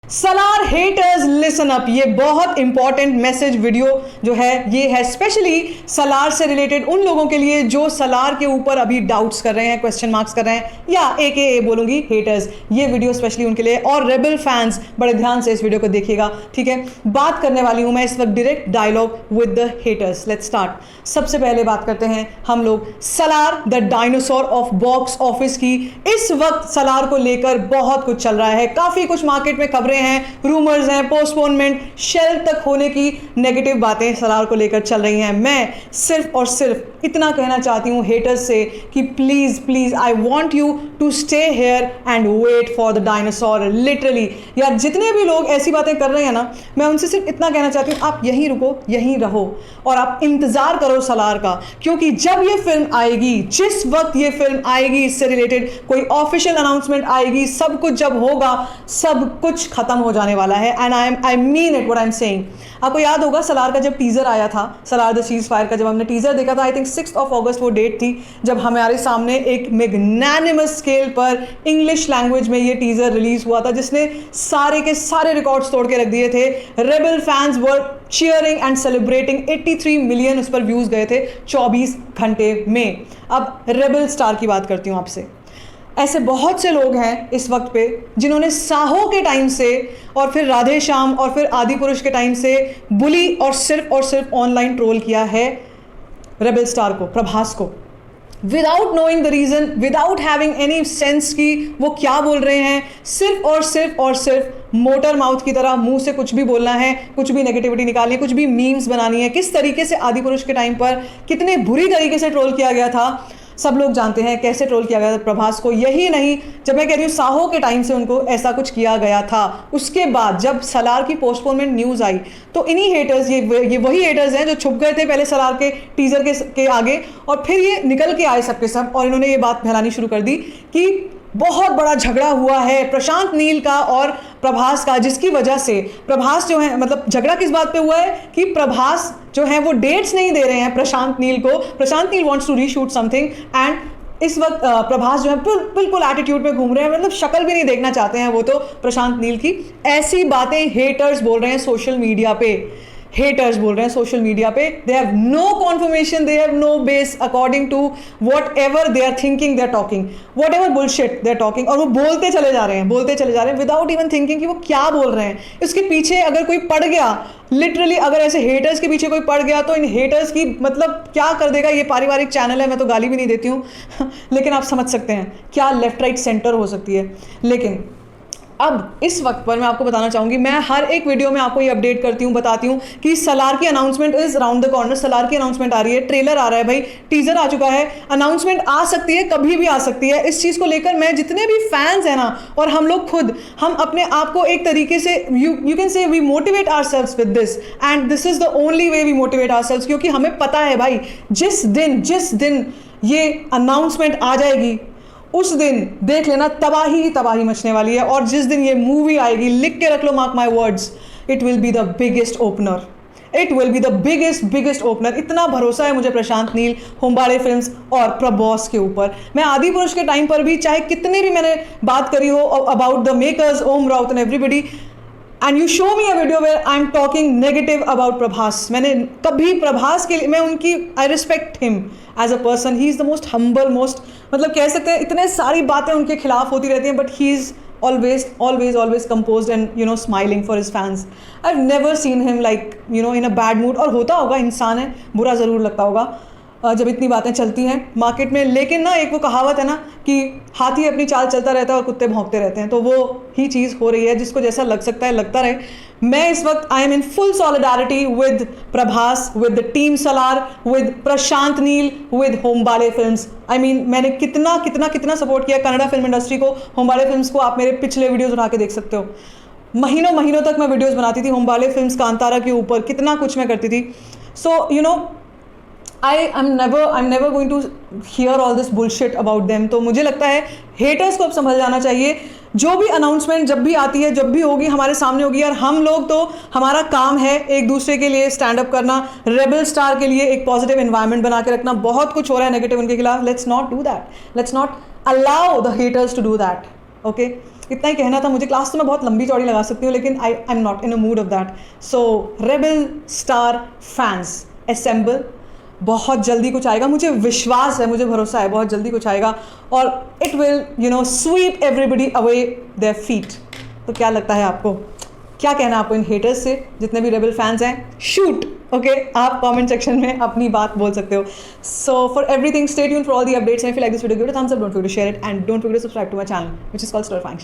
Salaar haters listen up, ये बहुत important message video जो है ये है स्पेशली सलार से रिलेटेड उन लोगों के लिए जो सलार के ऊपर अभी डाउट्स कर रहे हैं, क्वेश्चन मार्क्स कर रहे हैं, या AKA बोलूंगी हेटर्स। ये वीडियो स्पेशली उनके लिए, और रेबल फैंस बड़े ध्यान से इस वीडियो को देखिएगा, ठीक है। बात करने वाली हूं मैं इस वक्त direct dialogue with the haters. Let's start. सबसे पहले बात करते हैं हम लोग Salaar the dinosaur of box office की। इस वक्त सलार को लेकर बहुत कुछ चल रहा है, काफी कुछ मार्केट में खबरें हैं, रूमर्स हैं, पोस्टपोनमेंट, शेल्फ तक होने की नेगेटिव बातें सलार को लेकर चल रही हैं। मैं सिर्फ और सिर्फ इतना कहना चाहती हूं हेटर्स से कि please please I want you to stay here and wait for the dinosaur. Literally यार, जितने भी लोग ऐसी बातें कर रहे हैं ना, मैं उनसे सिर्फ इतना कहना चाहती हूं, आप यहीं रुको, यहीं रहो और आप इंतजार करो सलार का, क्योंकि जब ये फिल्म आएगी, जिस वक्त ये फिल्म आएगी, इससे रिलेटेड कोई ऑफिशियल अनाउंसमेंट आएगी, सब कुछ जब होगा, सब कुछ खत्म हो जाने वाला है। And I mean it what I am saying. आपको याद होगा सलार का जब टीजर आया था, सलार द सीज फायर का जब हमने टीजर देखा था, आई थिंक 6 अगस्त वो डेट थी जब हमारे सामने एक मैग्नानिमस स्केल पर इंग्लिश लैंग्वेज में ये टीजर रिलीज हुआ था, जिसने सारे के सारे रिकॉर्ड्स तोड़ के रख दिए थे। Rebel fans were cheering and celebrating, 83 million उस पर व्यूज गए थे 24 घंटे में। अब रेबल स्टार की बात करती हूं आपसे। ऐसे बहुत से लोग हैं इस वक्त पे जिन्होंने साहो के टाइम से और फिर राधे श्याम और फिर आदि पुरुष के टाइम से बुली और सिर्फ ऑनलाइन ट्रोल किया है रेबल स्टार को, प्रभास को, without knowing the reason, without having any sense कि वो क्या बोल रहे हैं। सिर्फ और सिर्फ मोटर माउथ की तरह मुंह से कुछ भी बोलना है, कुछ भी नेगेटिविटी निकालनी है, कुछ भी मीम्स बनानी है। किस तरीके से आदि पुरुष के टाइम पर कितने बुरी तरीके से ट्रोल किया गया था, सब लोग जानते हैं कैसे ट्रोल किया गया था प्रभास को। यही नहीं, जब मैं कह रही हूँ साहो के टाइम से उनको ऐसा कुछ किया गया था। उसके बाद जब सलार की पोस्टपोनमेंट न्यूज़ आई तो इन्हीं हेटर्स, ये वही हेटर्स हैं जो छुप गए थे पहले सलार के टीजर के आगे, और फिर ये निकल के आए सबके सब, और इन्होंने ये बात फैलानी शुरू कर दी कि बहुत बड़ा झगड़ा हुआ है प्रशांत नील का और प्रभास का, जिसकी वजह से प्रभास जो है, मतलब झगड़ा किस बात पे हुआ है कि प्रभास जो है वो डेट्स नहीं दे रहे हैं प्रशांत नील को। Prashanth Neel wants to reshoot something and इस वक्त प्रभास जो है बिल्कुल एटीट्यूड में घूम रहे हैं, मतलब शक्ल भी नहीं देखना चाहते हैं वो तो प्रशांत नील की। ऐसी बातें हेटर्स बोल रहे हैं सोशल मीडिया पे, हेटर्स बोल रहे हैं सोशल मीडिया पे। They have no confirmation, they have no base according to whatever they are thinking, they are talking whatever bullshit they are talking, और वो बोलते चले जा रहे हैं विदाउट इवन थिंकिंग कि वो क्या बोल रहे हैं। इसके पीछे अगर कोई पड़ गया, लिटरली अगर ऐसे हेटर्स के पीछे कोई पड़ गया तो इन हेटर्स की मतलब क्या कर देगा। ये पारिवारिक चैनल है, मैं तो गाली भी नहीं देती हूँ लेकिन आप समझ सकते हैं क्या लेफ्ट राइट सेंटर हो सकती है। लेकिन अब इस वक्त पर मैं आपको बताना चाहूंगी, मैं हर एक वीडियो में आपको ये अपडेट करती हूँ, बताती हूँ कि सलार की announcement is round the corner. Salaar की अनाउंसमेंट आ रही है, ट्रेलर आ रहा है भाई, टीजर आ चुका है, अनाउंसमेंट आ सकती है, कभी भी आ सकती है। इस चीज़ को लेकर मैं, जितने भी फैंस हैं ना, और हम लोग खुद, हम अपने आप को एक तरीके से you can say we motivate ourselves with this, and this is the only way we motivate ourselves, क्योंकि हमें पता है भाई जिस दिन ये अनाउंसमेंट आ जाएगी उस दिन देख लेना तबाही मचने वाली है। और जिस दिन ये मूवी आएगी, लिख के रख लो, mark my words, it will be the biggest opener, it will be the biggest opener. इतना भरोसा है मुझे प्रशांत नील, होम्बाड़े फिल्म्स और प्रभास के ऊपर। मैं आदि पुरुष के टाइम पर भी, चाहे कितने भी मैंने बात करी हो about the makers, Om Raut and everybody, and you show me a video where I am talking negative about Prabhas, मैंने कभी प्रभास के लिए, मैं उनकी, I respect him as a person, he is the most humble, most, मतलब कह सकते हैं इतने सारी बातें उनके खिलाफ होती रहती हैं, but he is always composed and smiling for his fans. I've never seen him like in a bad mood. और होता होगा, इंसान है, बुरा ज़रूर लगता होगा जब इतनी बातें चलती हैं मार्केट में। लेकिन ना एक वो कहावत है ना कि हाथी अपनी चाल चलता रहता है और कुत्ते भौंकते रहते हैं, तो वो ही चीज़ हो रही है। जिसको जैसा लग सकता है लगता रहे। मैं इस वक्त I am in full solidarity with Prabhas, with the team Salaar, with Prashanth Neel, with Hombale films. I mean मैंने कितना सपोर्ट किया कन्नड़ा फिल्म इंडस्ट्री को, होम्बाड़े फिल्म्स को। आप मेरे पिछले वीडियोज़ उठा के देख सकते हो। महीनों तक मैं वीडियोज़ बनाती थी होम्बाड़े फिल्म्स, कांतारा के ऊपर, कितना कुछ मैं करती थी। सो I'm never going to hear all this bullshit about them. तो मुझे लगता है हेटर्स को अब संभल जाना चाहिए। जो भी अनाउंसमेंट जब भी आती है, जब भी होगी, हमारे सामने होगी यार, हम लोग तो, हमारा काम है एक दूसरे के लिए स्टैंड अप करना, रेबल स्टार के लिए एक पॉजिटिव एनवायरनमेंट बना के रखना। बहुत कुछ हो रहा है नेगेटिव उनके खिलाफ, let's not do that, let's not allow the haters to do that, okay. इतना ही कहना था मुझे। क्लास तो मैं बहुत लंबी चौड़ी लगा सकती हूँ, लेकिन I am not in a mood off that. So rebel star fans assemble, बहुत जल्दी कुछ आएगा, मुझे विश्वास है, मुझे भरोसा है, बहुत जल्दी कुछ आएगा और it will sweep everybody away their feet. तो क्या लगता है आपको, क्या कहना है आपको इन हेटर्स से, जितने भी रेबल फैंस हैं? शूट, ओके, आप कमेंट सेक्शन में अपनी बात बोल सकते हो। So for everything stay tuned for all the updates, and if you like this video, give it a thumbs up, don't forget to share it and don't forget to subscribe to my channel which is called story function.